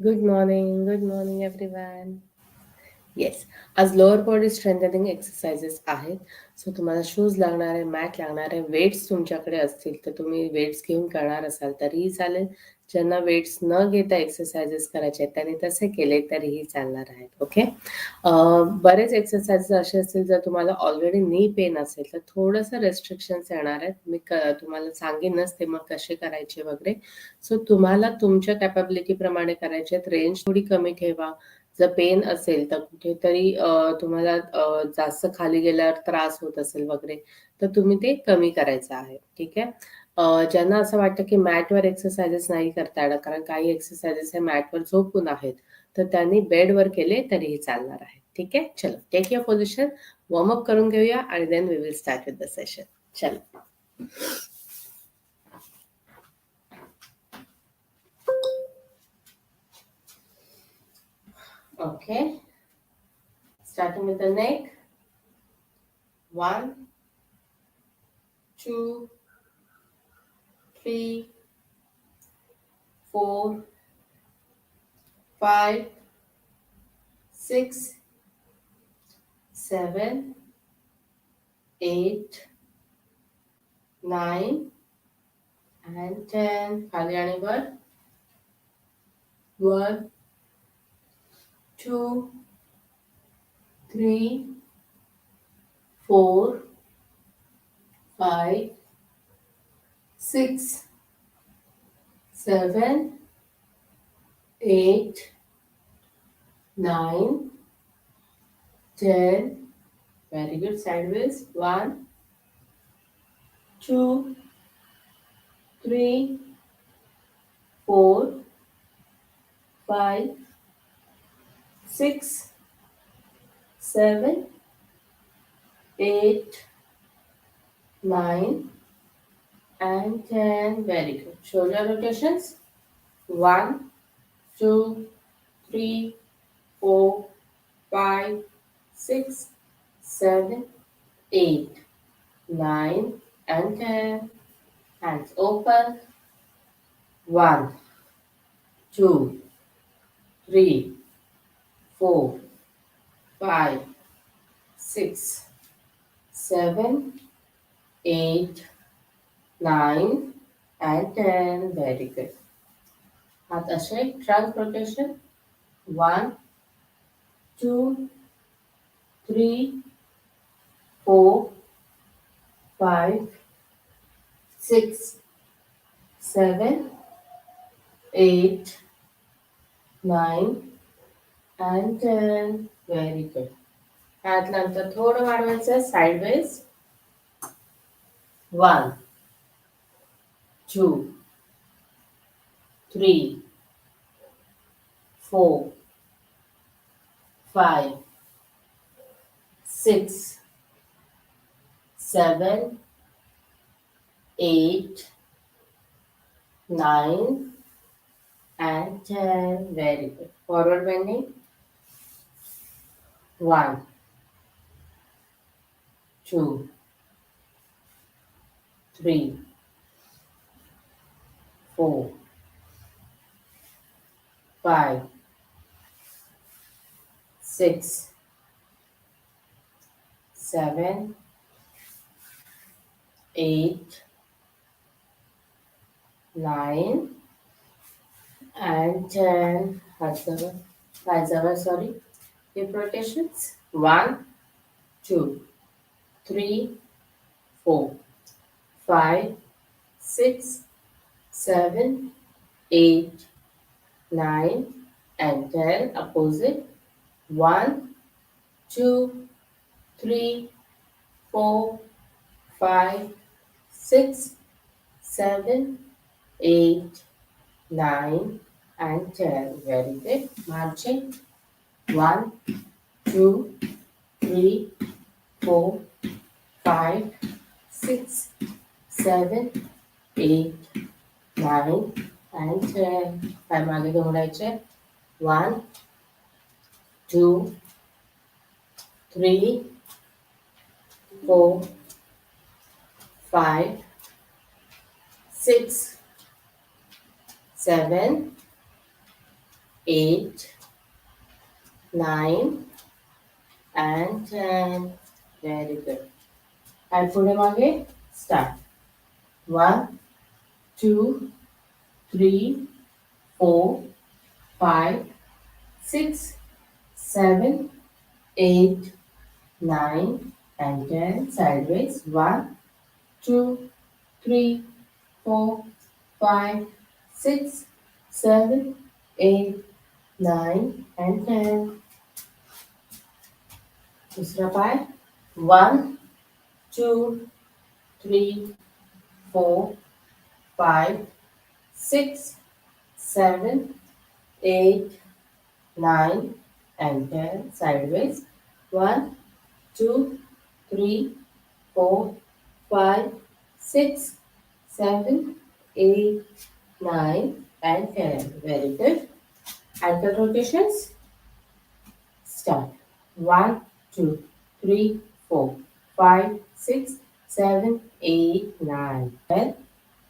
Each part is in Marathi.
Good morning everyone. येस, आज लोअर बॉडी स्ट्रेंथनिंग एक्सरसाइजेस आहेत. सो तुम्हाला शूज लागणार आहे, मॅट लागणार आहे, वेट्स तुमच्याकडे असतील तर तुम्ही वेट्स घेऊन करणार असाल तरीही चालेल. ज्यांना वेट्स न घेता एक्सरसाइजेस करायचे आहेत त्यांनी तसे केले तरीही चालणार आहेत. ओके. बरेच एक्सरसाइजेस असे असतील जर तुम्हाला ऑलरेडी नी पेन असेल तर थोडंसं रेस्ट्रिक्शन्स येणार आहेत. मी तुम्हाला सांगेनच ते मग कसे करायचे वगैरे. सो तुम्हाला तुमच्या कॅपॅबिलिटीप्रमाणे करायचे आहेत. रेंज थोडी कमी ठेवा. जर पेन असेल तर कुठेतरी तुम्हाला जास्त खाली गेल्यावर त्रास होत असेल वगैरे तर तुम्ही ते कमी करायचं आहे. ठीक आहे. ज्यांना असं वाटतं की मॅटवर एक्सरसाइजेस नाही करता येणार कारण काही एक्सरसाइजेस हे मॅटवर झोपून आहेत तर त्यांनी बेडवर केले तरीही चालणार आहे. ठीक आहे. चलो टेक युअर पोझिशन, वॉर्मअप करून घेऊया आणि then we will start with the session. चलो. Okay, starting with the neck. 1, 2, 3, 4, 5, 6, 7, 8, 9 and 10. खाली आणि वर. 1, 2, 3, 4, 5, 6, 7, 8, 9, 10. Very good. Sideways. 1, 2, 3, 4, 5, 6, 7, 8, 9 and 10. Very good. Shoulder rotations. 1, 2, 3, 4, 5, 6, 7, 8, 9 and 10. Hands open. 1, 2, 3, 4, 5, 6, 7, 8, 9 and 10. Very good. हात असे trunk rotation. 1, 2, 3, 4, 5, 6, 7, 8, 9 and 10. Very good. त्यानंतर थोडं वाढवायचं sideways. 1, 2, 3, 4, 5, 6, 7, 8, 9 and 10. Very good. Forward bending. 1, 2, 3, 4, 5, 6, 7, 8, 9 and 10. Sorry. Hip rotations. 1, 2, 3, 4, 5, 6, 7, 8, 9 and 10. Opposite. 1, 2, 3, 4, 5, 6, 7, 8, 9 and 10. Very good. Marching. 1, 2, 3, 4, 5, 6, 7, 8, 9 and 10. पाय मागे घोडायचे. 1, 2, 3, 4, 5, 6, 7, 8, 9 and 10. Very good. And पुढे मागे start. 1, 2, 3, 4, 5, 6, 7, 8, 9 and 10. Sideways. 1, 2, 3, 4, 5, 6, 7, 8, 9 and 10. दूसरा पाय. 1, 2, 3, 4, 5, 6, 7, 8, 9 and 10. Sideways. 1, 2, 3, 4, 5, 6, 7, 8, 9 and 10. Very good. Ankle rotations. Start. 1, 2, 3, 4, 5, 6, 7, 8, 9, 10.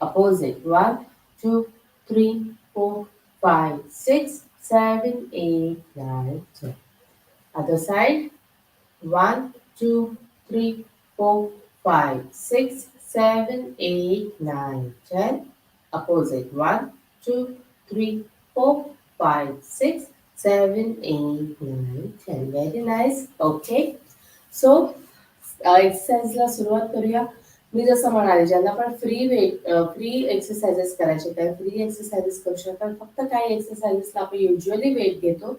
Opposite. 1, 2, 3, 4, 5, 6, 7, 8, 9, 10. Other side. 1, 2, 3, 4, 5, 6, 7, 8, 9, 10. Opposite. 1, 2, 3, 4, 5, 6, 7, 8, 9, 10. Very nice. Okay. So, एक्सरसाइजला सुरुवात करूया. मी जसं म्हणाले ज्यांना पण फ्री एक्सरसाइजेस करायचे तर फ्री एक्सरसाइजेस करू शकतात. फक्त काही एक्सरसाइजेसला आपण युजली वेट घेतो.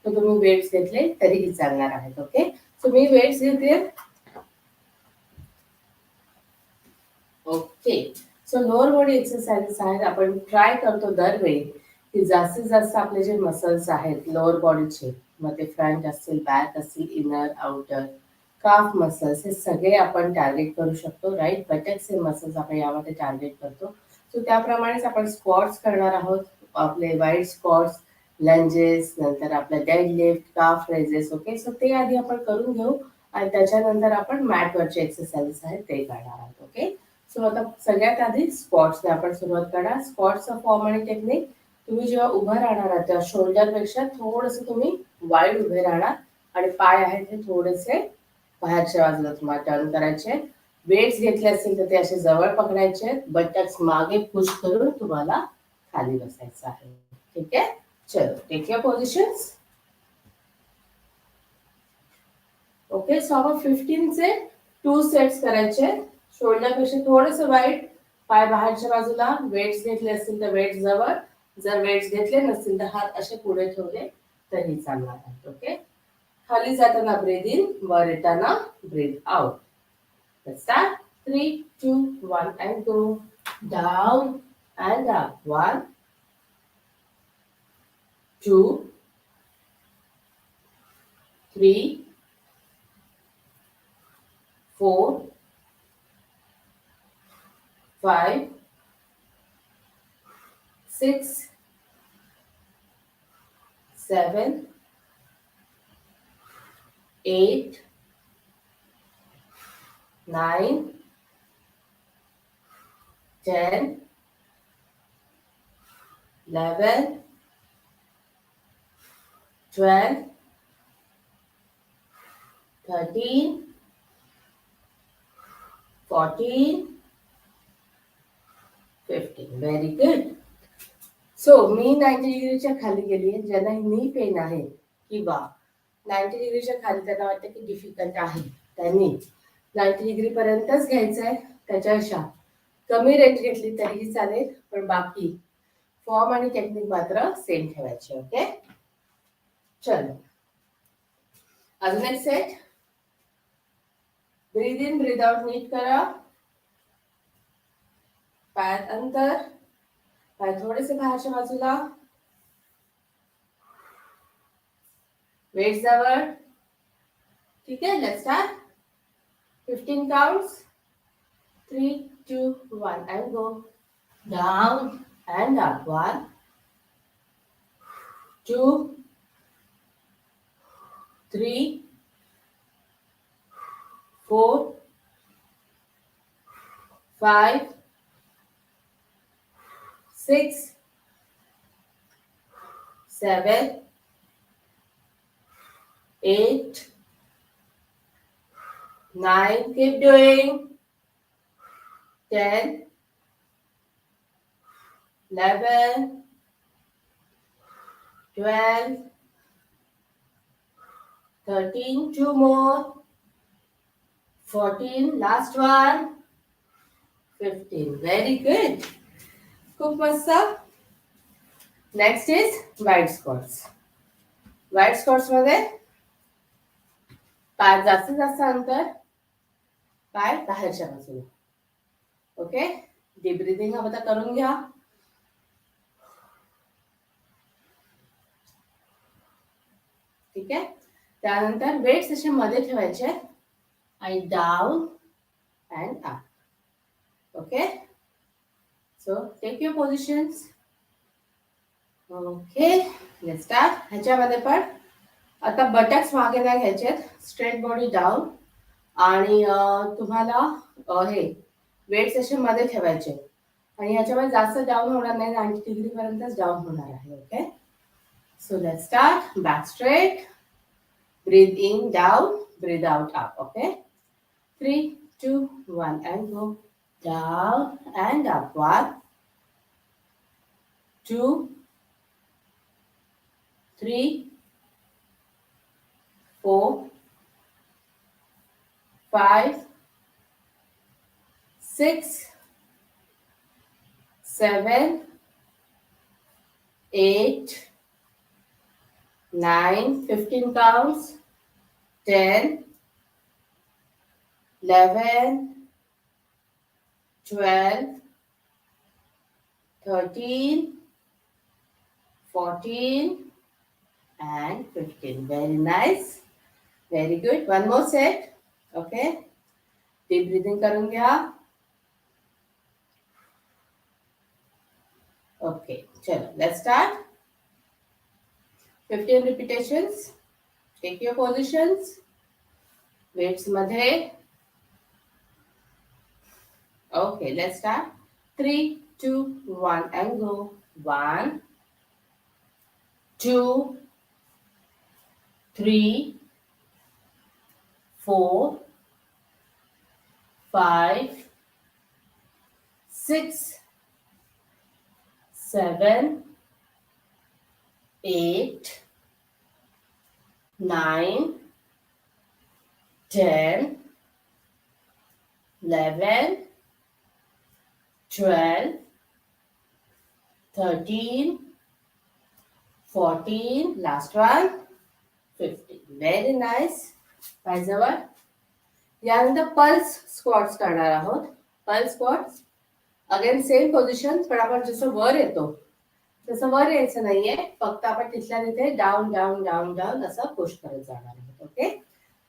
तर तुम्ही वेट्स घेतले तरीही चालणार आहेत. ओके. सो मी वेट्स घेते. Okay. So lower body exercises आहेत. आपण ट्राय करतो दरवेळी की जास्तीत जास्त आपले जे मसल्स आहेत लोअर बॉडीचे, मग ते फ्रंट असतील, बॅक असतील, इनर, आउटर, काफ मसल्स, हे सगळे आपण टार्गेट करू शकतो. राईट. बटॅक्सचे मसल्स आपण यामध्ये टार्गेट करतो. सो त्याप्रमाणेच आपण स्क्वॉट्स करणार आहोत. आपले वाईड स्क्वॉट्स, लंजेस, नंतर आपलं डेड लिफ्ट, काफ रेजेस. ओके. सो ते आधी आपण करून घेऊ आणि त्याच्यानंतर आपण मॅटवरचे एक्सरसाइजेस आहेत ते करणार आहोत. ओके. सो आता सगळ्यात आधी स्क्वॉट्सने आपण सुरुवात करणार. स्क्वॉट्सचा फॉर्म आणि टेक्निक. तुम्ही जेव्हा उभं राहणार आहात तेव्हा शोल्डरपेक्षा थोडंसं तुम्ही वाईड उभे राहणार आणि पाय आहेत ते थोडेसे बाहेरच्या बाजूला तुम्हाला टर्न करायचे. वेट्स घेतले असतील तर ते असे जवळ पकडायचे. बटक्स मागे पुश करून तुम्हाला खाली बसायचं आहे. ठीक आहे. चलो take your positions. Okay. So आपण 15चे 2 सेट्स करायचे. शोल्डरपेक्षा थोडंसं वाईड, पाय बाहेरच्या बाजूला. वेट्स घेतले असतील तर वेट्स जवळ. जर वेट्स घेतले नसतील तर हात असे पुढे ठेवले तरी चालणार आहेत. ओके. खाली जाताना ब्रीद इन, वर येताना ब्रीद out. Let's start. 3, 2, 1 and go. Down and up. 1, 2, 3, 4, 5, 6, 7, 8, 9, 10, 11, 12, 13, 14, 15. Very good. So मी 90 डिग्रीच्या खाली गेली. ज्यांना नी पेन आहे किंवा 90 डिग्रीच्या खाली त्यांना वाटतं की डिफिकल्ट आहे, त्यांनी 90 डिग्री पर्यंतच घ्यायचं आहे. त्याच्यापेक्षा कमी रेंज घेतली तरीही चालेल, पण बाकी फॉर्म आणि टेक्निक मात्र सेम ठेवायचे. ओके. चलो अजून एक set. Breathe in, breathe out नीट करा. पायात अंतर, पाय थोडेसे बाहेरच्या बाजूला, वेट जवळ. ठीक आहे. Let's start. 15 counts. 3, 2, 1 and go. Down and up. 1, 2, 3, 4, 5, 6, 7, 8, 9, keep doing, 10, 11, 12, 13, 2 more, 14, last one, 15. Very good. खूप मस्त. Next is wide squats. Wide squats मध्ये पाय जास्तीत जास्त अंतर पाय बाहेरच्या बाजूला. ओके, डीप ब्रीदिंग आता करून घ्या. ठीक आहे. त्यानंतर वेट्स असे मध्ये ठेवायचे आणि down and up. Okay, so take your positions. Okay, let's start. ह्याच्यामध्ये पण आता बटक्स मागे नाही घ्यायचे, स्ट्रेट बॉडी डाऊन आणि तुम्हाला हे वेट्स असे मध्ये ठेवायचे आणि ह्याच्यामध्ये जास्त डाऊन होणार नाही, 90 डिग्री पर्यंतच डाऊन होणार आहे. Okay, so let's start. Back straight, breathe in down, breathe out up. Okay, 3, 2, 1 and go down and up. 1, 2, 3, 4, 5, 6, 7, 8, 9, 15 counts, 10, 11, 12, 13, 14 and 15. Very nice. Very good. One more set. Okay. Deep breathing करून घ्या. Okay. चलो, let's start. 15 repetitions. Take your positions. Weights मध्ये. Okay, let's start. 3, 2, 1 and go. 1, 2, 3, 4, 5, 6, 7, 8, 9, 10, 11, 12, 13, 14, last one, 15. Very nice. पायजवळ. यानंतर पल्स स्क्वॉट्स करणार आहोत. Pulse squats again same position, पण आपण जसं वर येतो तसं वर यायचं नाहीये, फक्त आपण तिथल्या तिथे डाऊन डाऊन डाऊन डाऊन असं पुश करत जाणार आहोत. ओके,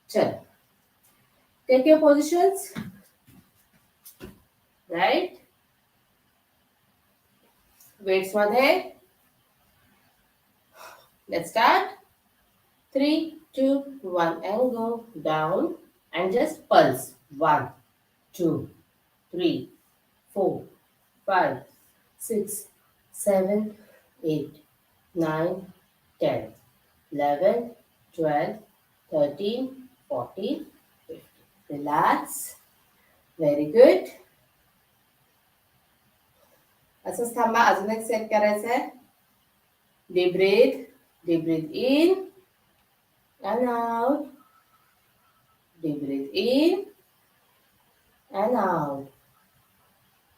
चल. Take your positions. Right. Weights मध्ये. Let's start. 3, 2, 1 and go down and just pulse. 1, 2, 3, 4, 5, 6, 7, 8, 9, 10, 11, 12, 13, 14, 15. Relax. Very good. असंच थांबा. अजून एक सेट करायचं आहे. Deep breathe. Deep breathe in and out. Deep breathe in and out.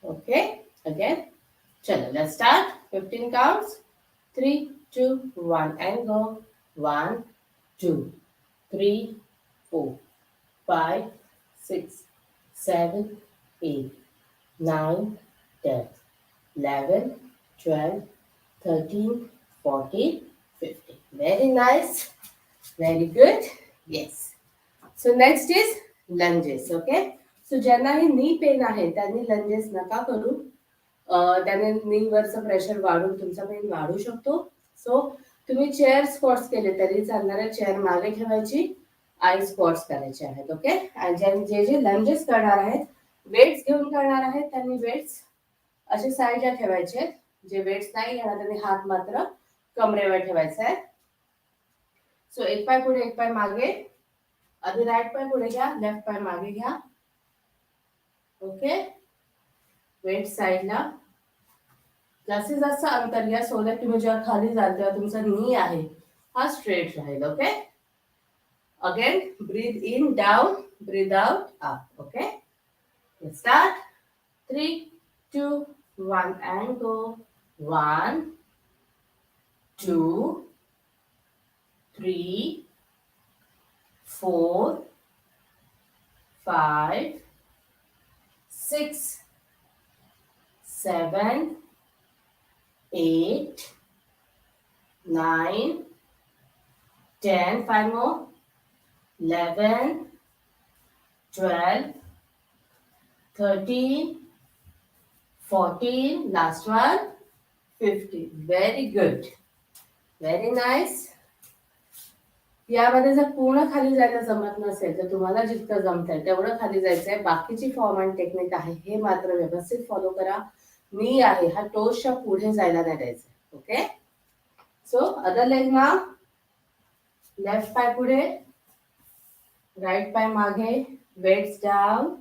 Okay, again. Chalo, let's start. 15 counts. 3, 2, 1 and go. 1, 2, 3, 4, 5, 6, 7, 8, 9, 10, 11, 12, 13, 14, 15. Very nice. Very good. Yes. So next is lunges. Okay. So ज्यांना हे नी पेन आहे त्यांनी लंजेस नका करू. त्याने नी वरचं प्रेशर वाढून तुमचा पेन वाढू शकतो. सो तुम्ही चेअर स्क्वॉट्स केले तरी चालणार आहे. चेअर मागे ठेवायची आणि स्क्वॉट्स करायचे आहेत. ओके. आणि जे जे लंजेस करणार आहेत, वेट्स घेऊन करणार आहेत, त्यांनी वेट्स असे साईडला ठेवायचे. जे वेट्स नाही घेणार त्यांनी हात मात्र कमरेवर ठेवायचं आहे. सो एक पाय पुढे एक पाय मागे. आधी राईट पाय पुढे घ्या, लेफ्ट पाय मागे घ्या. ओके, वेट साईडला. जास्तीत जास्त अंतर घ्या, सो दॅट तुम्ही जेव्हा खाली जाल तेव्हा तुमचा नी आहे हा स्ट्रेट राहील. Okay, again breathe in down, breathe out up. Okay, start. 3, 2, 1 and go. 1, 2, 3, 4, 5, 6, 7, 8, 9, 10, 5 more, 11, 12, 13, 14, last one, 15. Very good. Very nice. यामध्ये जर पूर्ण खाली जायला जमत नसेल तर तुम्हाला जितकं जमतंय तेवढं खाली जायचंय. बाकीची फॉर्म अँड टेक्निक आहे हे मात्र व्यवस्थित फॉलो करा. नी आहे हा टोसच्या पुढे जायला नाही द्यायचं. ओके, सो अदर लेग ना, लेफ्ट पाय पुढे, राईट पाय मागे, weights down.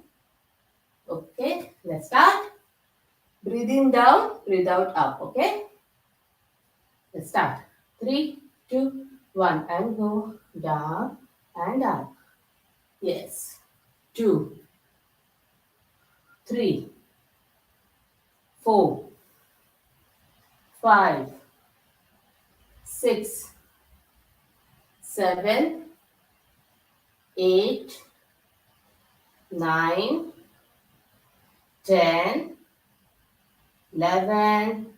Okay, let's start. Breathe in down, breathe out up. Okay, let's start. 3, 2, 1 and go down and up. Yes, 2, 3, 4, 5, 6, 7, 8, 9, 10, 11,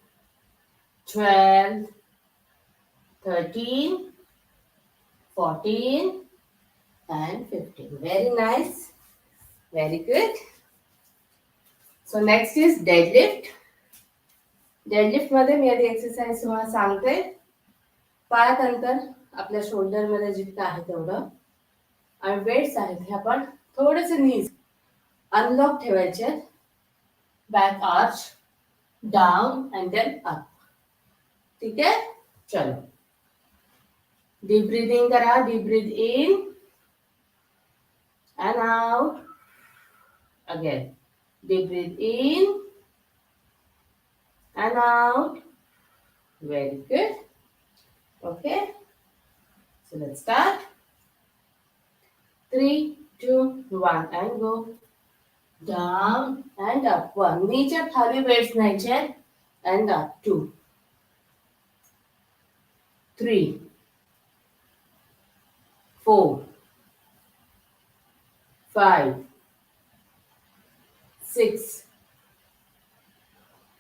12, 13, 14 and 15. Very nice. Very good. So next is deadlift. Deadlift मध्ये मी आधी एक्सरसाइज तुम्हाला सांगते. पायात अंतर आपल्या शोल्डर मध्ये जितकं आहे तेवढं, आणि वेट्स आहेत हे आपण थोडेसे नीज अनलॉक ठेवायचे. Back arch, down and then up. ठीक है, चलो. डीप ब्रीदिंग करा. Deep breath in and out. Again deep breath in and out. Very good. Okay, so let's start. 3, 2, 1 and go down and up. 1, नीचे खाली वेट्स न्यायचे and up. 2, 3, 4, 5, 6,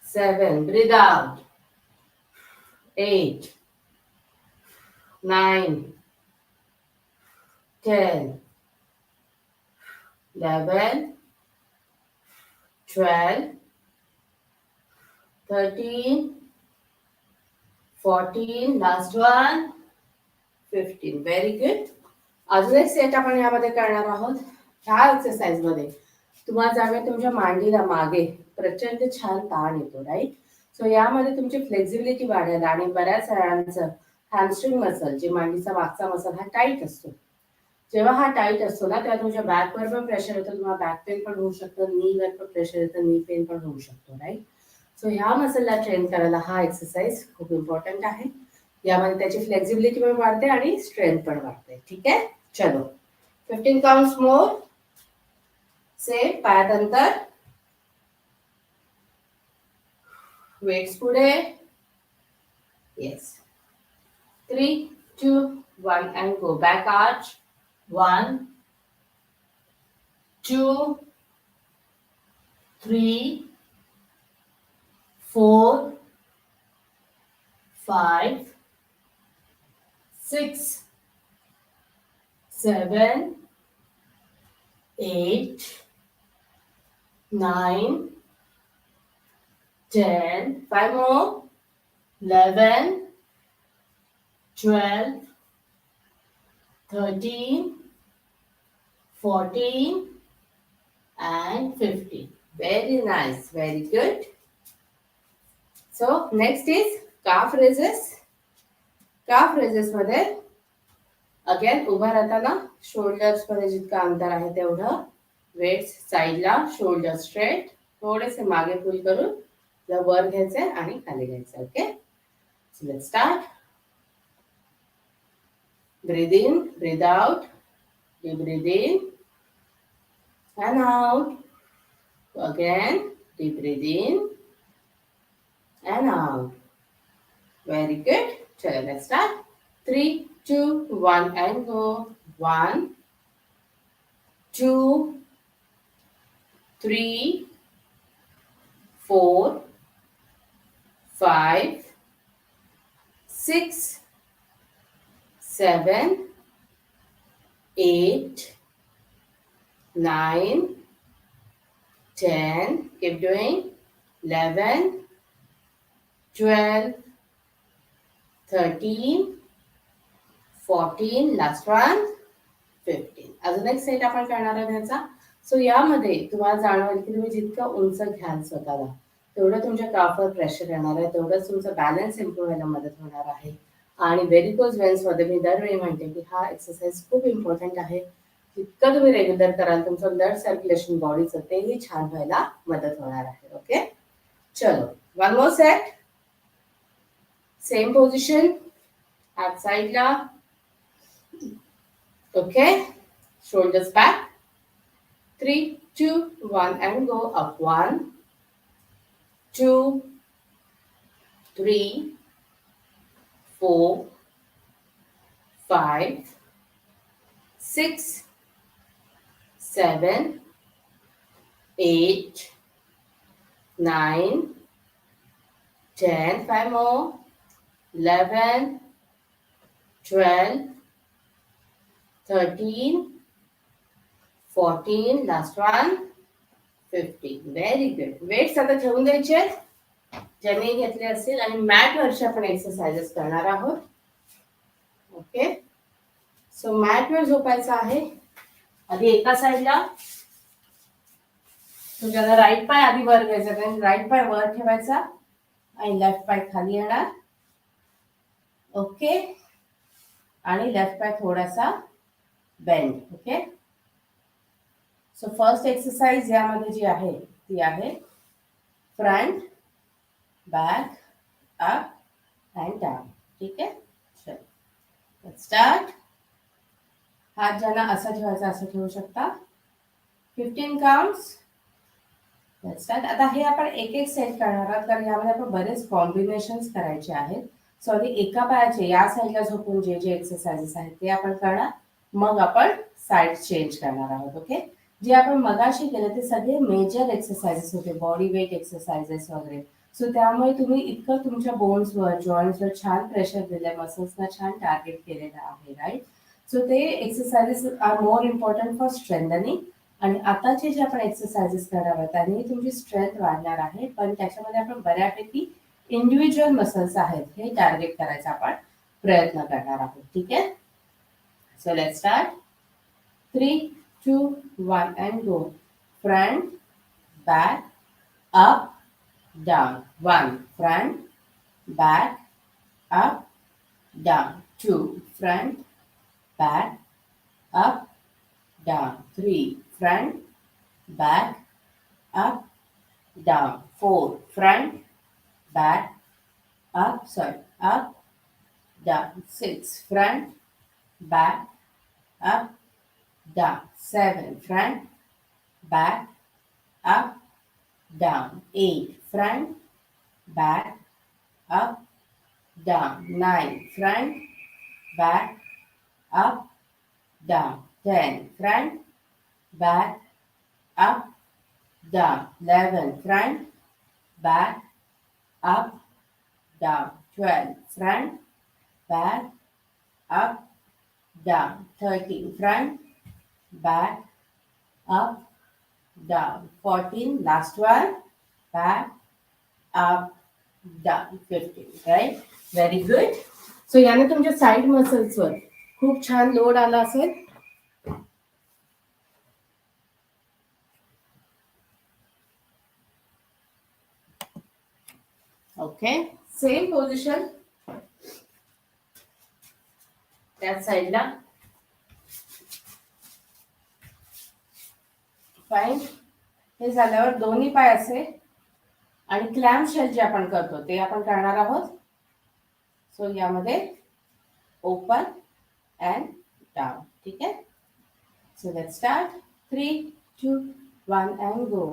7, breathe out. 8, 9, 10, 11, 12, 13, 14, last one, 15. Very good. अजून एक सेट आपण यामध्ये करणार आहोत. ह्या एक्सरसाइज मध्ये तुम्हाला ज्यावेळी तुमच्या मांडीला मागे प्रचंड छान ताण येतो, राईट. सो यामध्ये तुमची फ्लेक्झिबिलिटी वाढेल आणि बऱ्याच जणांचं हॅमस्ट्रिंग मसल, जे मांडीचा मागचा मसल, हा टाईट असतो. जेव्हा हा टाईट असतो ना तेव्हा तुमच्या बॅकवर पण प्रेशर येतं. तुम्हाला बॅक पेन पण होऊ शकतं, नीवर पण प्रेशर येतं, नी पेन पण होऊ शकतो, राईट. सो ह्या मसलला ट्रेन करायला हा एक्सरसाइज खूप इम्पॉर्टंट आहे. यामध्ये त्याची फ्लेक्झिबिलिटी पण वाढते आणि स्ट्रेंथ पण वाढते. ठीक आहे, चलो. 15 काउंट्स मोर. सेम, पायात अंतर, वेट्स पुढे. Yes. 3, 2, 1 and go. Back arch. 1, 2, 3, 4, 5, 6, 7, 8, 9, 10, 5 more, 11, 12, 13, 14 and 15. Very nice, very good. So next is calf raises. Calf raises मध्ये अगेन उभा राहताना शोल्डर्स मध्ये जितकं अंतर आहे तेवढं वेट्स साईडला, शोल्डर स्ट्रेट, थोडेसे मागे पुल करून वर घ्यायचे आणि खाली घ्यायचे. Okay, so let's start. Breathe in, breathe out, deep breathe in and out. Again, deep breathe in and out. Very good. Chalo, let's start. 3, 2, 1 and go. 1, 2, 3, 4, 5, 6, 7, 8, 9, 10. Keep doing. 11, 12, 13, 14, last one, 15. अजून एक सेट आपण करणार आहोत ह्याचा. सो यामध्ये तुम्हाला जाणवेल की तुम्ही जितकं उंच घ्याल स्वतःला तेवढं तुमच्या काफवर प्रेशर येणार आहे, तेवढंच तुमचा बॅलन्स इम्प्रूव्ह व्हायला मदत होणार आहे. आणि व्हेरिकोज वेन्स मध्ये मी दरवेळी म्हणते की हा एक्सरसाइज खूप इम्पॉर्टंट आहे. जितकं तुम्ही रेग्युलर कराल तुमचं ब्लड सर्क्युलेशन बॉडीचं तेही छान व्हायला मदत होणार आहे. ओके, चलो, one more set. Same position, हात साईडला. Okay, shoulders back. 3, 2, 1 and go up. 1, 2, 3, 4, 5, 6, 7, 8, 9, 10. 5 more. 11, 12, 13, 14, last one, 15. Very good. Weights आता ठेवून द्यायचे ज्यांनी घेतले असतील आणि मॅट वरचे आपण एक्सरसाइजेस करणार आहोत. ओके, सो मॅट वर झोपायचं आहे. आधी एका साईडला तुझ्याला राईट पाय आधी वर घ्यायचा, कारण राईट पाय वर ठेवायचा आणि लेफ्ट पाय खाली येणार. ओके, आणि लेफ्ट पाय थोडासा bend. Okay, so first exercise यामध्ये जी आहे ती आहे front, back, up and down. ठीक आहे, चल लेट्स स्टार्ट. हात ज्यांना असा ठेवायचा असं ठेवू शकता. 15 काउंट्स. Let's start. आता हे आपण एक एक सेट करणार आहोत कारण यामध्ये आपण बरेच कॉम्बिनेशन्स करायचे आहेत. सो आधी एका पायाचे या साईडला झोपून जे जे एक्सरसाइजेस आहेत ते आपण करणार, मग आपण साईड चेंज करणार आहोत. ओके, जे आपण मगाशी केले ते सगळे मेजर एक्सरसाइजेस होते, बॉडी वेट एक्सरसाइजेस वगैरे. सो त्यामुळे तुम्ही इतकं तुमच्या बोन्सवर, जॉईंट्सवर छान प्रेशर दिलंय, मसल्सना छान टार्गेट केलेलं आहे, राईट. सो ते exercises are more important for strengthening. आणि आताचे जे आपण एक्सरसाइजेस करणार आहोत त्यांनी तुमची स्ट्रेंथ वाढणार आहे, पण त्याच्यामध्ये आपण बऱ्यापैकी इंडिव्हिज्युअल मसल्स आहेत हे टार्गेट करायचा आपण प्रयत्न करणार आहोत. ठीक आहे, so let's start. 3, 2, 1 and go. Front, back, up, down. 1, front, back, up, down. 2, front, back, up, down. 3, front, back, up, down. 4, front, back, up, down. 6, front, back, up, down. 7, front, back, up, down. 8, front, back, up, down. 9, front, back, up, down. 10, front, back, up, down. 11, front, back, up, down. 12, front, back, up, down. 13, front, back, up, down. 14, last one, back, up, down. 15, right? Very good. So याने तुमच्या साइड मसल्सवर खूप छान लोड आला असेल. Okay, same position. त्याच साईडला. फाईन. हे झाल्यावर दोन्ही पाय असे आणि क्लॅम शेल जे आपण करतो ते आपण करणार आहोत. सो यामध्ये ओपन अँड डाऊन. ठीक आहे. So let's start. 3, 2, 1 and go.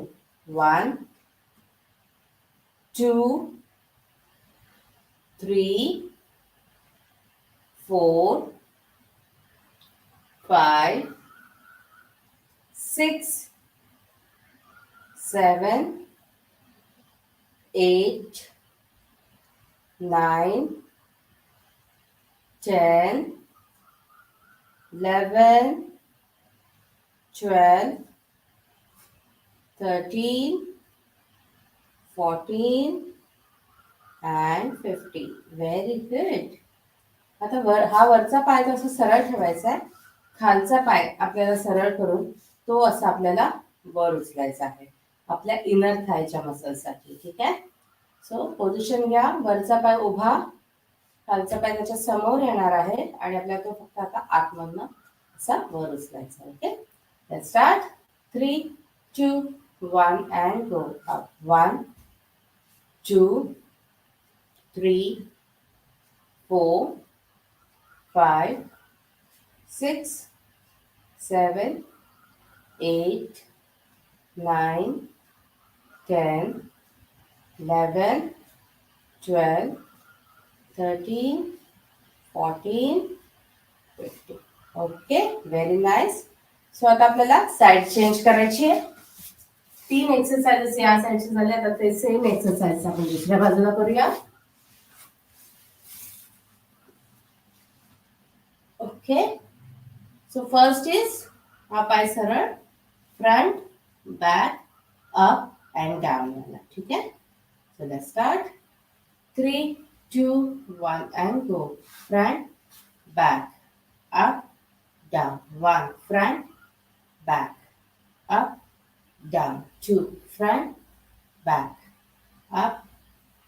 1, 2, 3, 4, 5, 6, 7, 8, 9, 10, 11, 12, 13, 14 and 15. Very good. आता हा वरचा पाय तो असं सरळ ठेवायचा आहे. खालचा पाय आपल्याला सरळ करून तो असा आपल्याला वर उचलायचा आहे आपल्या इनर थायच्या मसलसाठी. ठीक आहे. सो पोझिशन घ्या. वरचा पाय उभा, खालचा पाय त्याच्या समोर येणार आहे आणि आपल्याला तो फक्त आता आतमधनं असा वर उचलायचा. Okay. Let's start. 3, 2, 1 and go up. 1, 2, 3, 4, 5, 6, 7, 8, 9, 10, 11, 12, 13, 14, 15. Okay. Very nice. So आता आपल्याला साईड चेंज करायची आहे. 3 एक्सरसाइजेस या साईडचे झाले. आता ते सेम एक्सरसाइज आपण दुसऱ्या बाजूला करूया. ओके. सो फर्स्ट इज हा पाय सरळ, front, back, up and down वाला. ठीक आहे. So let's start. 3, 2, 1 and go. Front, back, up, down. 1, front, back, up, down. 2, front, back, up,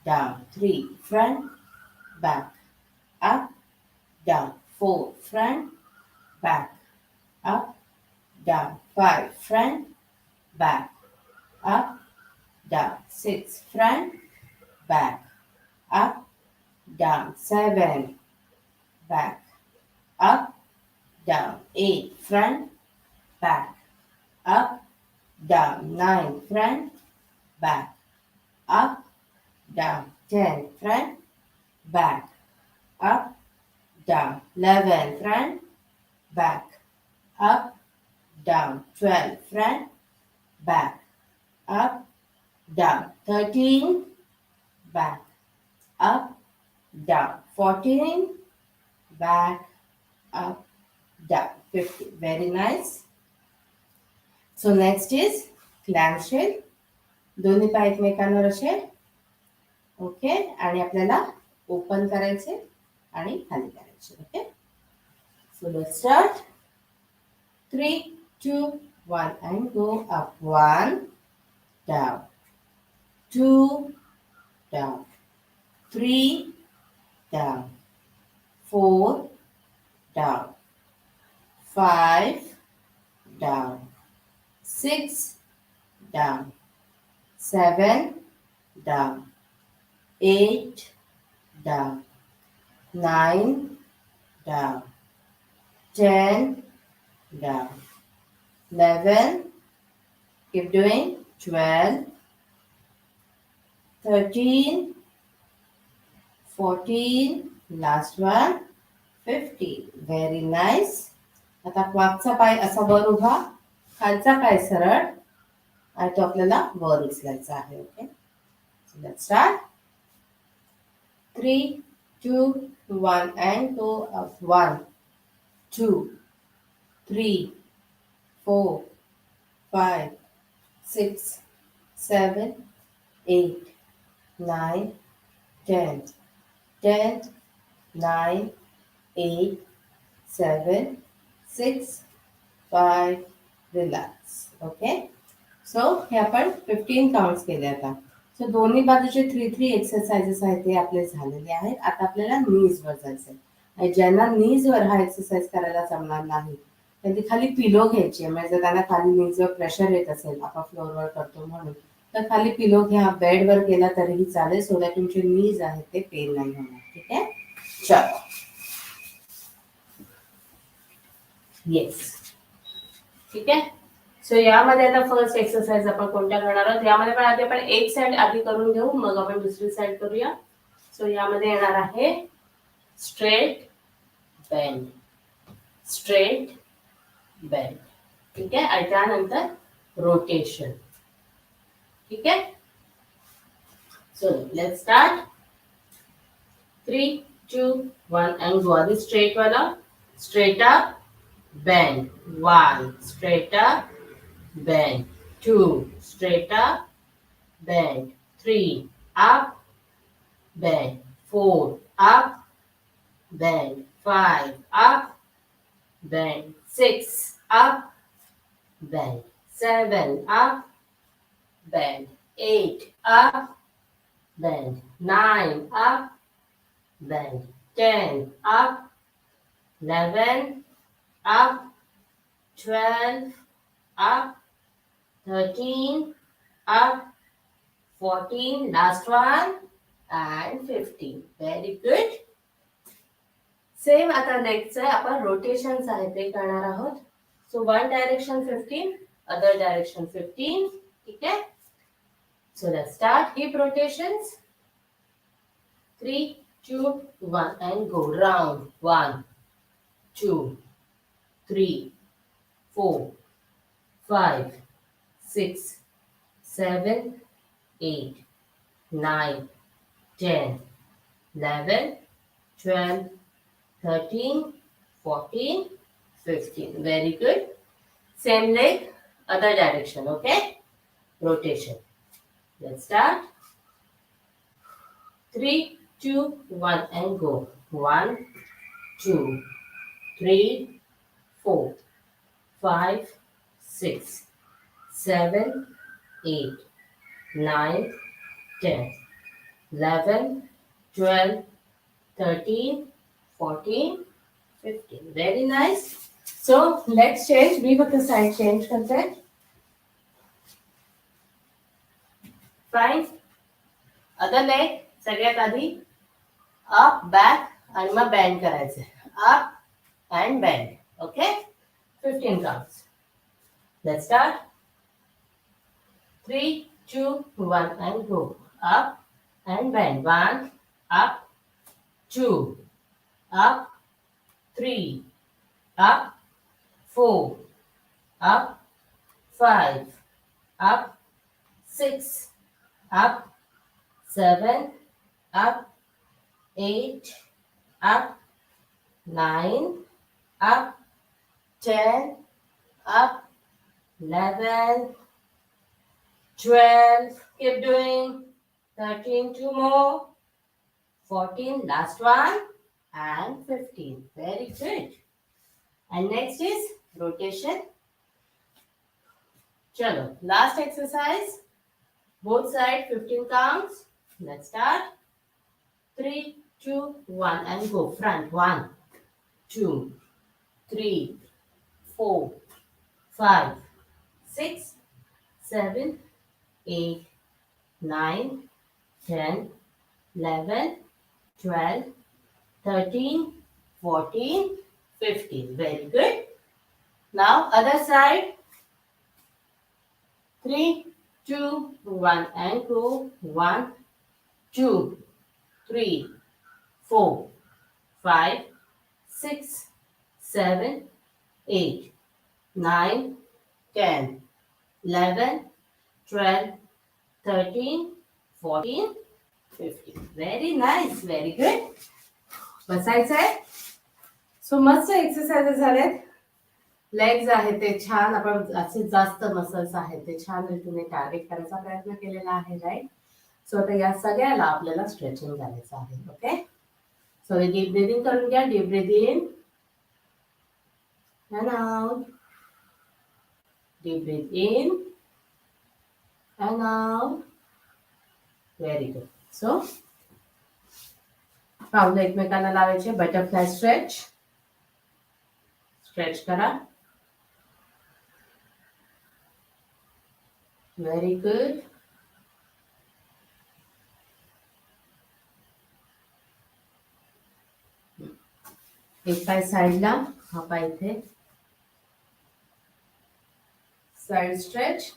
down. 3, front, back, up, down. 4, front, back, up, down. 5, front, back, up, down. 6, front, back, up, down. 7, back, up, down. 8, front, back, up, down. 9, front, back, up, down. 10, front, back, up, down. 11, front, back, up, down. 12, front, back, up, down. 13, back, up, down. 14, back, up, down. 15. Very nice. So next is clamshell. दोन्ही पाय एकमेकांवर असे. ओके. आणि आपल्याला ओपन करायचे आणि खाली करायचे. Okay. So let's start. 3, 2, 1 and go up. 1, down. 2, down. 3, down. 4, down. 5, down. 6, down. 7, down. 8, down. 9, down. 10, down. 11, keep doing. 12, 13, 14, last one, 15. Very nice. आता मागचा पाय असा वर उभा, खालचा पाय सरळ आणि तो आपल्याला वर उचलायचा आहे. Okay. So let's start. 3, 2, 1 and go up. 1, 2, 3, 4, 5, 6, 7, 8, 9, 10. 10, 9, 8, 7, 6, 5, relax. Okay. So हे आपण 15 काउंट्स केले आता. सो दोन्ही बाजूचे 3 एक्सरसाइजेस आहेत ते आपले झालेले आहेत. आता आपल्याला नीज वर जायचंय ज्यांना नीजवर हा एक्सरसाइज करायला जमणार नाही त्यांनी खाली पिलो घ्यायची, म्हणजे जर त्यांना खाली नीजवर प्रेशर येत असेल, आपण फ्लोअरवर करतो म्हणून, तर खाली पिलो घ्या, बेडवर केला तरीही चालेल, सो दॅट तुमचे नीज आहेत ते पेन नाही होणार. ठीक आहे, चलो. येस, ठीक आहे. सो यामध्ये आता फर्स्ट एक्सरसाइज आपण कोणत्या करणार आहोत, यामध्ये पण आधी आपण एक साइड आधी करून घेऊ, मग आपण दुसरी साइड करूया. सो यामध्ये येणार आहे स्ट्रेट बेंड, स्ट्रेट बेंड. ठीक आहे, आणि त्यानंतर रोटेशन. ठीक आहे, so let's start. 3, 2, 1 and go. आधी स्ट्रेट वाला, straight up, bend. 1, straight up, bend. 2, straight up, bend. 3, up, bend. 4, up, bend. 5, up, bend. 6, up, bend. 7, up, bend. 8, up, bend. 9, up, bend. 10, up, 11, up, 12, up, 13, up, 14, last one, and 15. Very good. Same आता नेक्स्ट आपण रोटेशन्स आहे ते करणार आहोत. So one direction 15, other direction 15. ठीक आहे, so let's start. Heap rotations. 3, 2, 1 and go. Round. 1, 2, 3, 4, 5, 6, 7, 8, 9, 10, 11, 12, 13, 14, 15. Very good. Same leg, other direction. Okay, rotation. Let's start. 3, 2, 1 and go. 1, 2, 3, 4, 5, 6, 7, 8, 9, 10, 11, 12, 13, 14, 15. Very nice. So let's change. We got the side change concept. Fine. Other leg सगळ्यात आधी अप बॅक आणि मग बँड करायचे. Up and band. Okay, 15 counts. Let's start. 3, 2, 1 and go. Up and bend. 1, up, 2, up, 3, up, 4, up, 5, up, 6, up, 7, up, 8, up, 9, up, 10, up, 11, 12, keep doing, 13, 2 more, 14, last one, and 15. Very good. And next is rotation. Chalo, last exercise. Both sides 15 counts. Let's start. 3, 2, 1 and go. Front. 1, 2, 3, 4, 5, 6, 7, 8, 9, 10, 11, 12, 13, 14, 15. Very good. Now other side. 3, 2, 1 and go. 1, 2, 3, 4, 5, 6, 7, 8, 9, 10, 11, 12, 13, 14, 15. Very nice. Very good. बसायचं आहे. सो मस्त एक्सरसाइजेस झालेत. लेग्स आहेत ते छान, आपण असे जास्त मसल्स आहेत ते छान रीतीने टार्गेट करायचा प्रयत्न केलेला आहे. राईट. सो आता या सगळ्याला आपल्याला स्ट्रेचिंग करायचं आहे. ओके, सो डीप ब्रीदिंग करून घ्या. Deep breath in and out. Deep breath in and out. Very good. So पावलं एकमेकांना लावायचे. Butterfly stretch. स्ट्रेच करा. Very good. एक पाय साईडला, हा पाय इथे. Side stretch.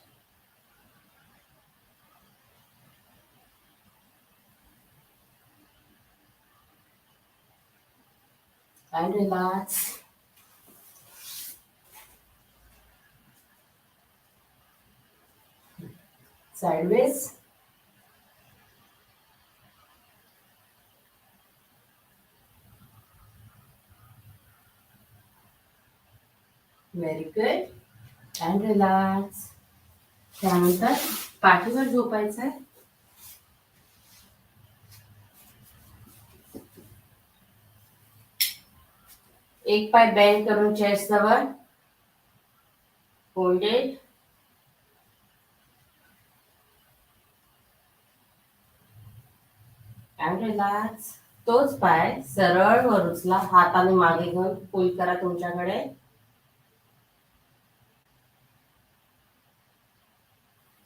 And relax. Sideways. Very good. And relax. त्यानंतर पाठीवर झोपायचं आहे. एक पाय बेंड करून चेस्ट जवळ. Hold it. And relax. तोच पाय सरळ वर उचला, हाताने मागे घेऊन पुल करा तुमच्याकडे.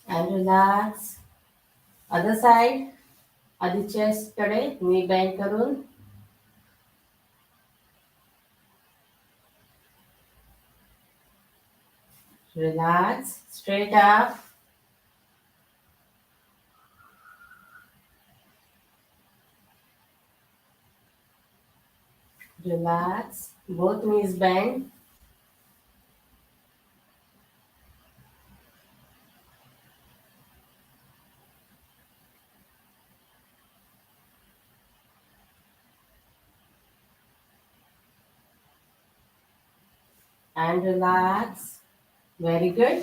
And relax. Other side. आधी चेस्ट कडे नी बेंड करून. Relax, straight up. Relax, both knees bend. And relax. Very good.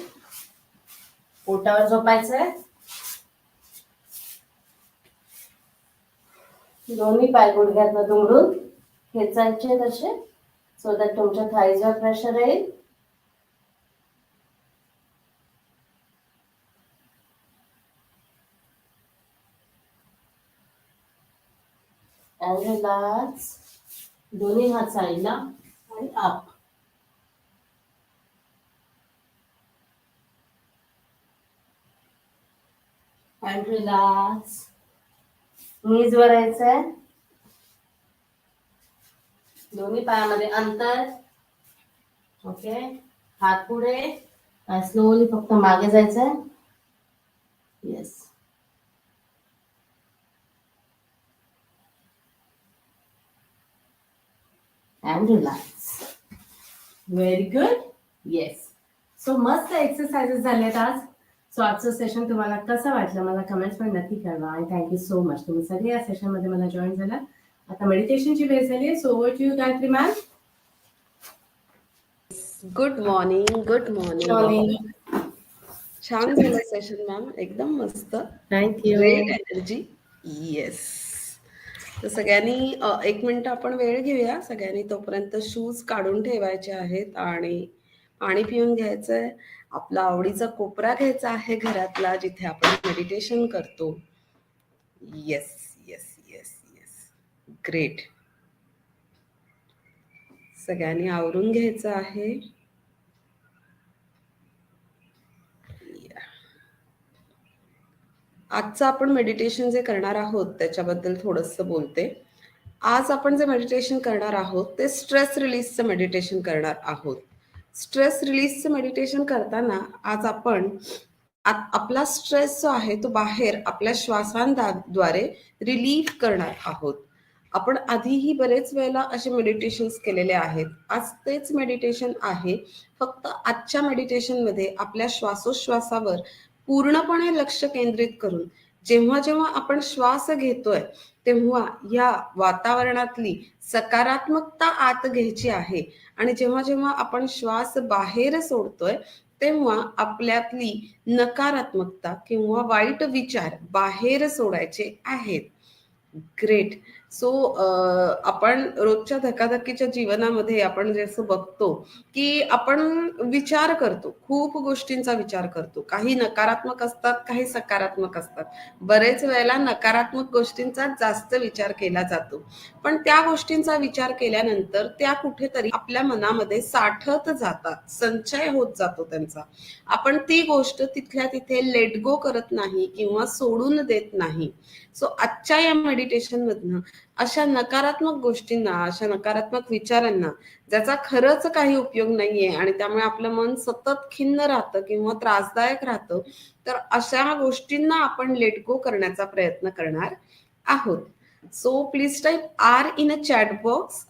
पोटावर झोपायचंय. दोन्ही पाय गुडघ्यातनं दुमडून खेचायचे तसे, सो दॅट तुमच्या थाईजवर प्रेशर येईल. And relax. दोन्ही हात साईडला आणि अप. And relax. नीज वर यायचंय. दोन्ही पायामध्ये अंतर. ओके. हात पुढे. स्लोली फक्त मागे जायचंय. Yes. And relax. Very good. Yes. So मस्त एक्सरसाइजेस झालेत आज. सो आजचं सेशन तुम्हाला कसं वाटलं मला कमेंट्स मध्ये नक्की कळवा. आणि थँक्यू सो मच, तुम्ही सगळे या सेशन मध्ये मला जॉईन झाला. आता मेडिटेशनची वेळ झाली आहे. So over to you Gayatri ma'am. Good morning. Good morning. छान झालं सेशन मॅम, एकदम मस्त. थँक्यू. Great energy. येस. तर सगळ्यांनी 1 मिनिट आपण वेळ घेऊया. सगळ्यांनी तोपर्यंत शूज काढून ठेवायचे आहेत आणि पाणी पिऊन घ्यायचंय. आपला आवडीचा कोपरा घ्यायचा आहे घरातला, जिथे आपण मेडिटेशन करतो. Yes yes yes yes. Great. सगळ्यांनी आवरून घ्यायचं आहे. आजचं आपण मेडिटेशन जे करणार आहोत त्याच्याबद्दल थोडंसं बोलते. आज आपण जे मेडिटेशन करणार आहोत ते स्ट्रेस रिलीजचं मेडिटेशन करणार आहोत. स्ट्रेस रिलीजचं मेडिटेशन करताना आज आपण आपला स्ट्रेस जो आहे तो बाहेर आपल्या श्वासांद्वारे रिलीफ करणार आहोत. आपण आधीही बरेच वेळेला असे मेडिटेशन्स केलेले आहेत. आज तेच मेडिटेशन आहे, फक्त आजच्या मेडिटेशनमध्ये आपल्या श्वासोश्वासावर पूर्णपणे लक्ष केंद्रित करून जेव्हा जेव्हा आपण श्वास घेतोय तेव्हा या वातावरणातली सकारात्मकता आत घ्यायची आहे आणि जेव्हा जेव्हा आपण श्वास बाहेर सोडतोय तेव्हा आपल्यातली नकारात्मकता किंवा वाईट विचार बाहेर सोडायचे आहेत. ग्रेट. सो आपण रोजच्या धकाधकीच्या जीवनामध्ये आपण जे असं बघतो की आपण विचार करतो, खूप गोष्टींचा विचार करतो. काही नकारात्मक असतात, काही सकारात्मक असतात. बरेच वेळेला नकारात्मक गोष्टींचा जास्त विचार केला जातो. पण त्या गोष्टींचा विचार केल्यानंतर त्या कुठेतरी आपल्या मनामध्ये साठत जातात, संचय होत जातो त्यांचा. आपण ती गोष्ट तिथल्या तिथे लेट गो करत नाही किंवा सोडून देत नाही. सो आजच्या या मेडिटेशन मधनं अशा नकारात्मक गोष्टींना, अशा नकारात्मक विचारांना ज्याचा खरंच काही उपयोग नाहीये आणि त्यामुळे आपलं मन सतत खिन्न राहतं किंवा त्रासदायक राहतं, तर अशा गोष्टींना आपण लेट गो करण्याचा प्रयत्न करणार आहोत. So please type are in a chat box.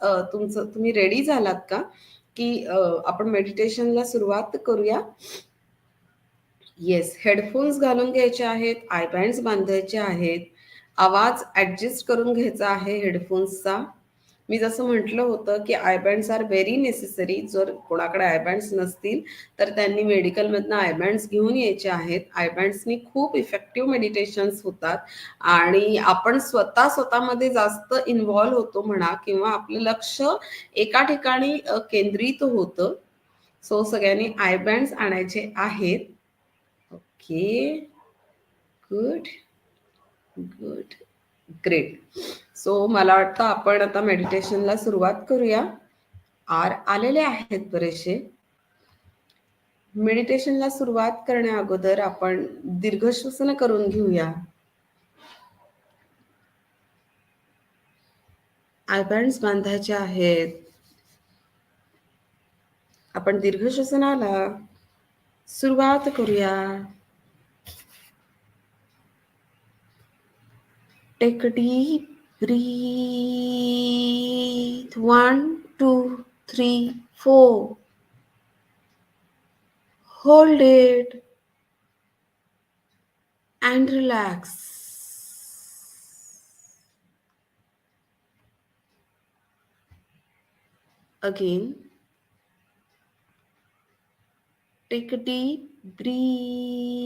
तुम्ही रेडी झालात का की आपण मेडिटेशनला सुरुवात करूया? येस, हेडफोन्स घालून घ्यायचे आहेत, आय बँड्स बांधायचे आहेत, आवाज ऍडजस्ट करून घ्यायचा आहे हेडफोन्सचा. मी जसं म्हटलं होतं की eye bands are very necessary. जर कोणाकडे आय बँड्स नसतील तर त्यांनी मेडिकलमधनं आय बँड्स घेऊन यायचे आहेत. आय बँड्सनी खूप इफेक्टिव्ह मेडिटेशन्स होतात आणि आपण स्वतःमध्ये जास्त इन्व्हॉल्व्ह होतो म्हणा किंवा आपलं लक्ष एका ठिकाणी केंद्रित होतं. सो सगळ्यांनी आय बँड्स आणायचे आहेत. Okay, good good, great. So मला वाटतं आपण आता मेडिटेशनला सुरुवात करूया. आलेले आहेत बरेचसे. मेडिटेशनला सुरुवात करण्या अगोदर आपण दीर्घ श्वसन करून घेऊया. आय बँड्स बांधायचे आहेत. आपण दीर्घ श्वसनाला सुरुवात करूया. Take a deep breathe. 1, 2, 3, 4. Hold it and relax. Again, take a deep breathe.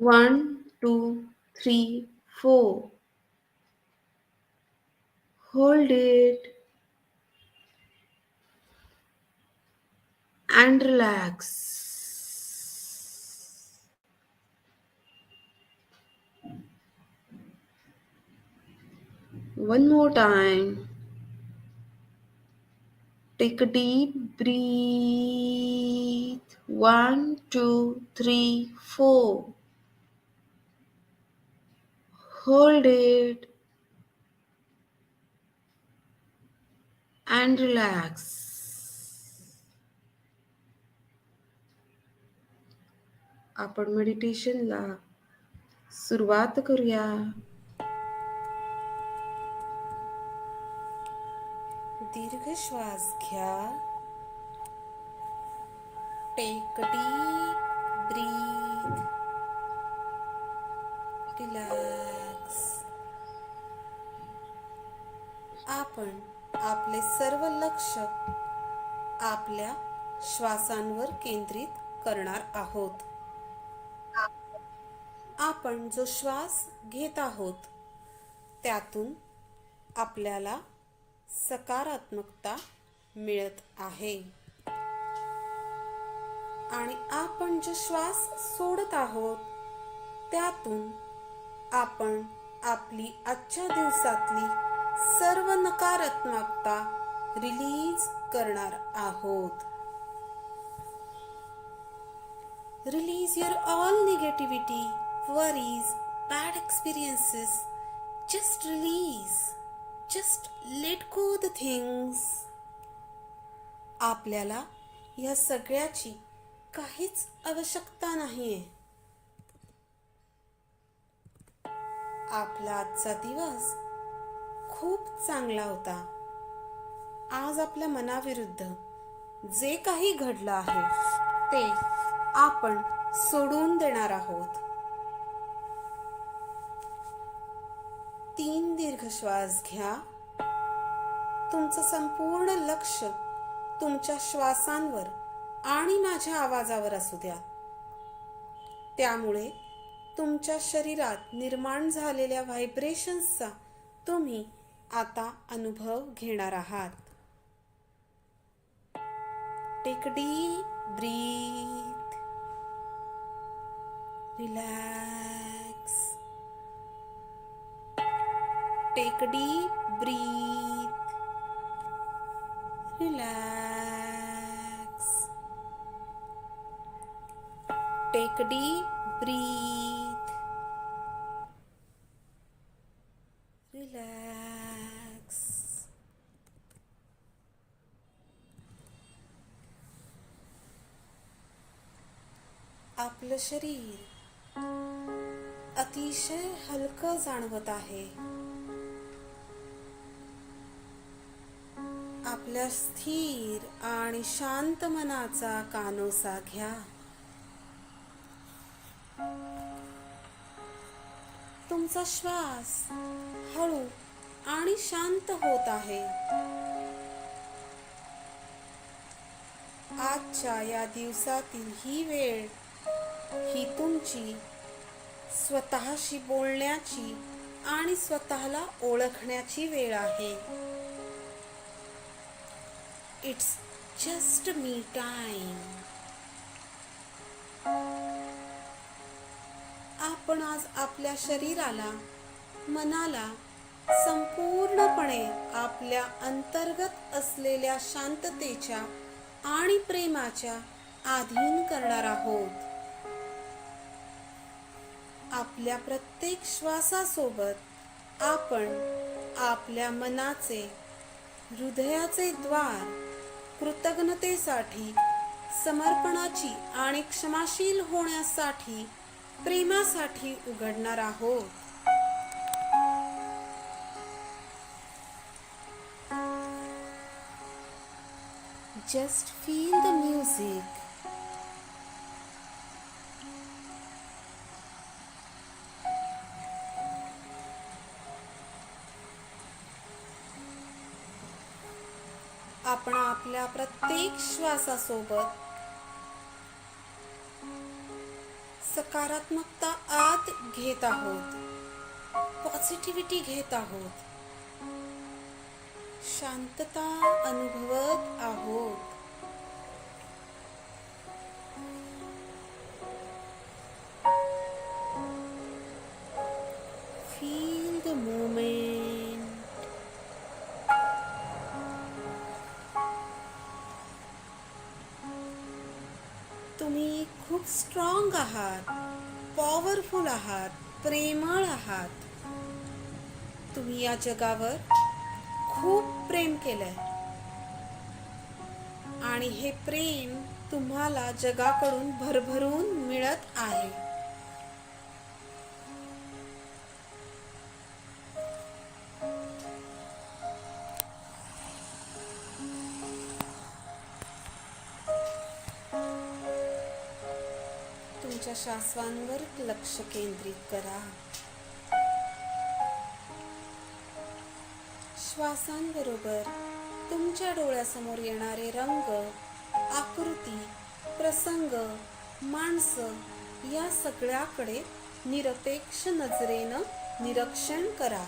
1, 2, 3, 4. Hold it and relax. One more time. Take a deep breathe. 1, 2, 3, 4. Hold it and relax. आपण मेडिटेशनला सुरुवात करूया. दीर्घ श्वास घ्या. Take deep breath. रिलॅक्स. आपण आपले सर्व लक्ष आपल्या श्वासांवर केंद्रित करणार आहोत. आपण जो श्वास घेत आहोत त्यातून आपल्याला सकारात्मकता मिळत आहे आणि आपण जो श्वास सोडत आहोत त्यातून आपण आपली आजच्या दिवसातली सर्व नकारात्मकता रिलीज करणार आहोत. Release your all negativity, worries, bad experiences. Just release. Just let go the things. आपल्याला या सगळ्याची काहीच आवश्यकता नाहीये. आपला आजचा दिवस खूप चांगला होता. आज आपल्या मनाविरुद्ध जे काही घडलं आहे ते आपण सोडून देणार आहोत. 3 दीर्घ श्वास घ्या. तुमचं संपूर्ण लक्ष तुमच्या श्वासांवर आणि माझ्या आवाजावर असू द्या. त्यामुळे तुमच्या शरीरात निर्माण झालेल्या व्हायब्रेशन्सचा तुम्ही आता अनुभव घेणार आहात. Take deep breath, relax. Take deep breath, relax. Take deep breath, relax. आपलं शरीर अतिशय हलकं जाणवत आहे. आपल्या स्थिर आणि शांत मनाचा कानोसा घ्या. तुमचा श्वास हळू आणि शांत होत आहे. आजच्या या दिवसातील ही वेळ ही तुमची स्वतःशी बोलण्याची आणि स्वतःला ओळखण्याची वेळ आहे. It's just me time. आपण आज आपल्या शरीराला, मनाला संपूर्णपणे आपल्या अंतर्गत असलेल्या शांततेच्या आणि प्रेमाच्या अधीन करणार आहोत. आपल्या प्रत्येक श्वासासोबत आपण आपल्या मनाचे, हृदयाचे द्वार कृतज्ञतेसाठी, समर्पणाची आणि क्षमाशील होण्यासाठी, प्रेमासाठी उघडणार आहोत. Just feel the music. आपण आपल्या प्रत्येक श्वासासोबत सकारात्मकता आत घेत आहोत, पॉझिटिव्हिटी घेत आहोत, शांतता अनुभवत आहोत. Feel the moment. तुम्ही खूप स्ट्रॉंग आहात, पॉवरफुल आहात, प्रेमळ आहात. तुम्ही या जगावर खूप प्रेम केलंय आणि हे प्रेम तुम्हाला जगाकडून भरभरून मिळत आहे. तुमच्या श्वासांवर लक्ष केंद्रित करा. श्वासांबरोबर तुमच्या डोळ्यासमोर येणारे रंग, आकृती, प्रसंग, माणसं या सगळ्याकडे निरपेक्ष नजरेनं निरीक्षण करा.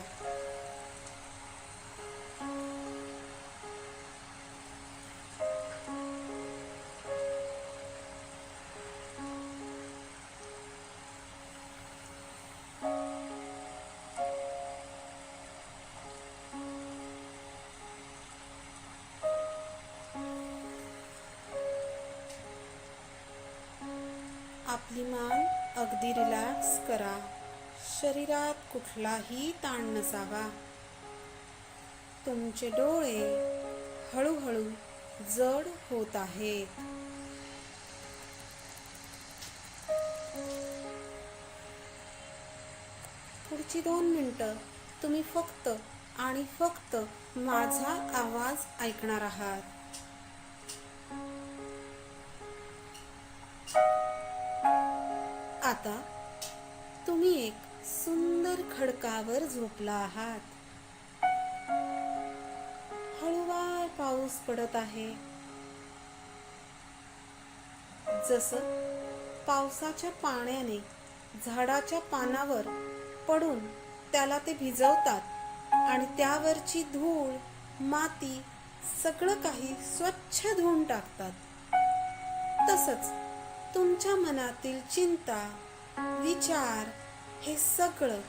आपली मान अगदी रिलॅक्स करा. शरीरात कुठलाही ताण नसावा. तुमचे डोळे हळूहळू जड होत आहेत. पुढची 2 मिनिटं तुम्ही फक्त आणि फक्त माझा आवाज ऐकणार आहात. आता तुम्ही एक सुंदर खडकावर झोपला आहात. हळूवार पाऊस पडत आहे. जसं पावसाच्या पाण्याने झाडाच्या पानावर पडून त्याला ते भिजवतात, आणि त्यावरची धूळ, माती सगळं काही स्वच्छ धुवून टाकतात. तसंच तुमच्या मनातील चिंता, विचार हे सगळं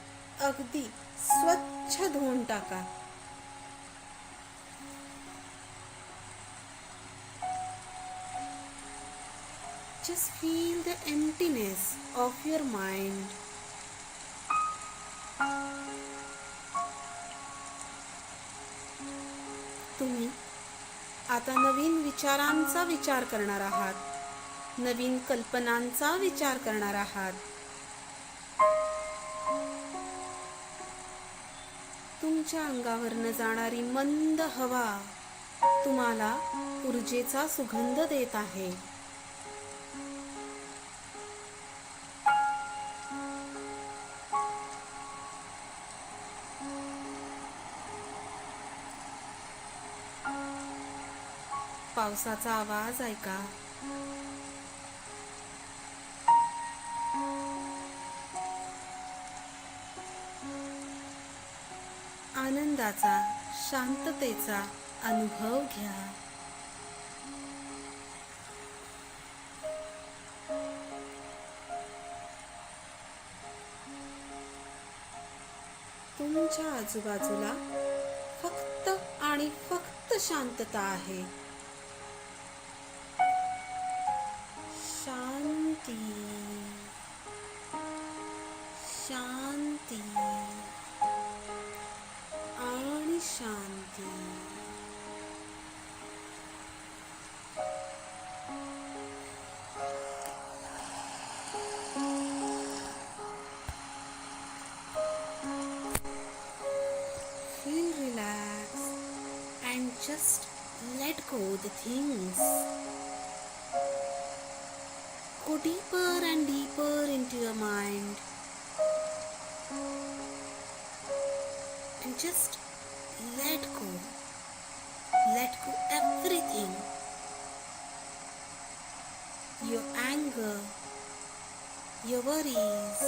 अगदी स्वच्छ धुवून टाका. Just feel the emptiness of your mind. तुम्ही आता नवीन विचारांचा विचार करणार आहात, नवीन कल्पनांचा विचार करणार आहात. तुमच्या अंगावरनं जाणारी मंद हवा तुम्हाला ऊर्जेचा सुगंध देत आहे. पावसाचा आवाज ऐका. आनंदाचा, शांततेचा अनुभव घ्या. तुमच्या आजूबाजूला फक्त आणि फक्त शांतता आहे. शांती, शांती आणि शांती. Feel relaxed and just let go the things. Go deeper and deeper into your mind and just let go everything. Your anger, your worries,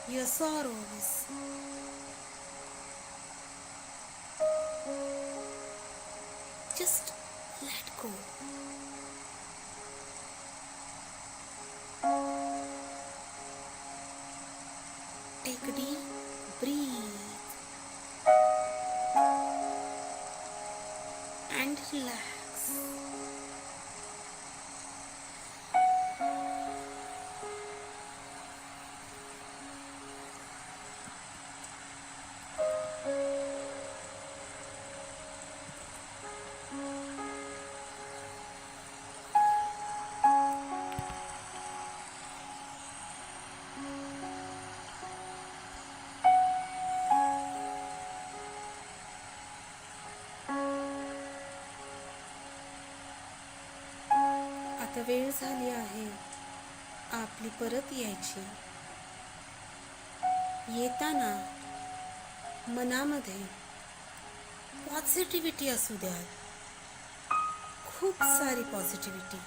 your sorrows. Just let go. Take a deep breath and relax. आता वेळ झाली आहे आपली परत यायची. येताना मनामध्ये पॉझिटिव्हिटी असू द्या, खूप सारी पॉझिटिव्हिटी.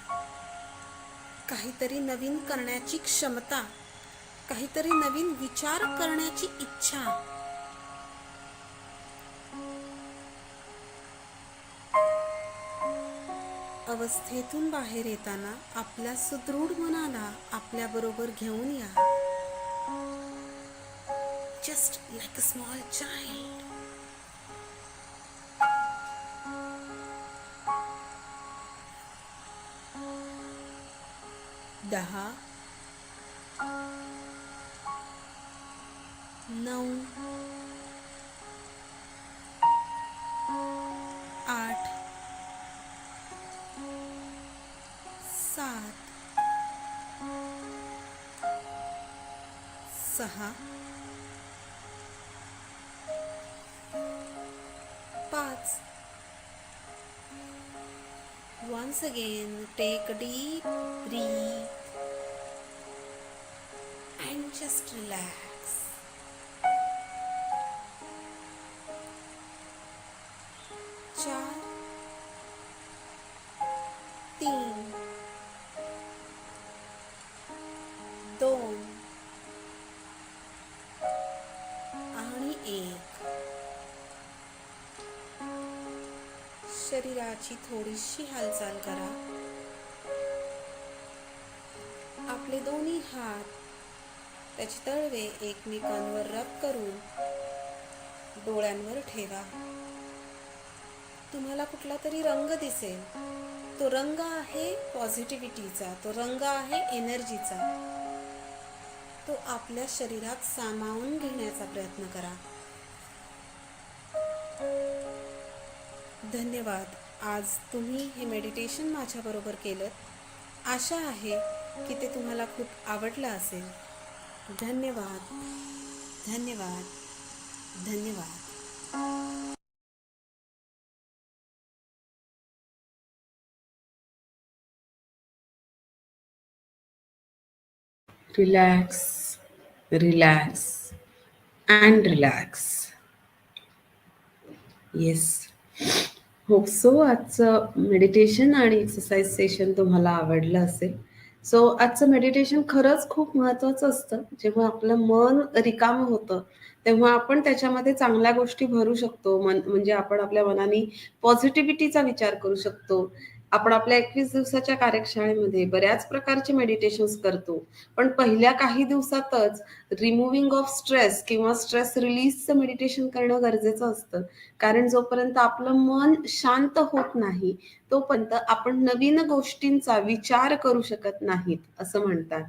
काहीतरी नवीन करण्याची क्षमता, काहीतरी नवीन विचार करण्याची इच्छा. अवस्थेतून बाहेर येताना आपल्या सुदृढ मनाला आपल्या बरोबर घेऊन या. Just like a small child. दहा, 9, 8, 7, 6, 5. Once again, take a deep breath and just relax. 4, 3, 2 आणि शरीराची थोडीशी हालचाल करा. आपले दोन्ही हात त्याचे तळवे एकमेकांवर रब करून डोळ्यांवर ठेवा. तुम्हाला कुठला तरी रंग दिसेल. तो रंग आहे पॉझिटिव्हिटीचा, तो रंग आहे एनर्जीचा. तो आपल्या शरीरात सामावून घेण्याचा प्रयत्न करा. धन्यवाद. आज तुम्ही हे मेडिटेशन माझ्याबरोबर केलं. आशा आहे की ते तुम्हाला खूप आवडलं असेल. धन्यवाद, धन्यवाद, धन्यवाद. Relax, relax and relax. Yes, hope so आजचं मेडिटेशन आणि एक्सरसाइज सेशन तुम्हाला आवडलं असेल. सो आजचं मेडिटेशन खरंच खूप महत्त्वाचं असतं. जेव्हा आपलं मन रिकामं होतं तेव्हा आपण त्याच्यामध्ये चांगल्या गोष्टी भरू शकतो. म्हणजे आपण आपल्या मनाने पॉझिटिव्हिटीचा विचार करू शकतो. आपण आपल्या 21 दिवसाच्या कार्यशाळेमध्ये बऱ्याच प्रकारचे मेडिटेशन्स करतो. पण पहिल्या काही दिवसातच रिमूव्हिंग ऑफ स्ट्रेस किंवा स्ट्रेस रिलीजचं मेडिटेशन करणं गरजेचं असतं. कारण जोपर्यंत आपलं मन शांत होत नाही तोपर्यंत आपण नवीन गोष्टींचा विचार करू शकत नाहीत असं म्हणतात.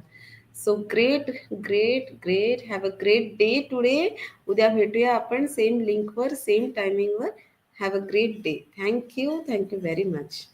So great, great, great. Have a great day today. उद्या भेटूया आपण सेम लिंकवर, सेम टायमिंगवर. Have a great day. Thank you very much.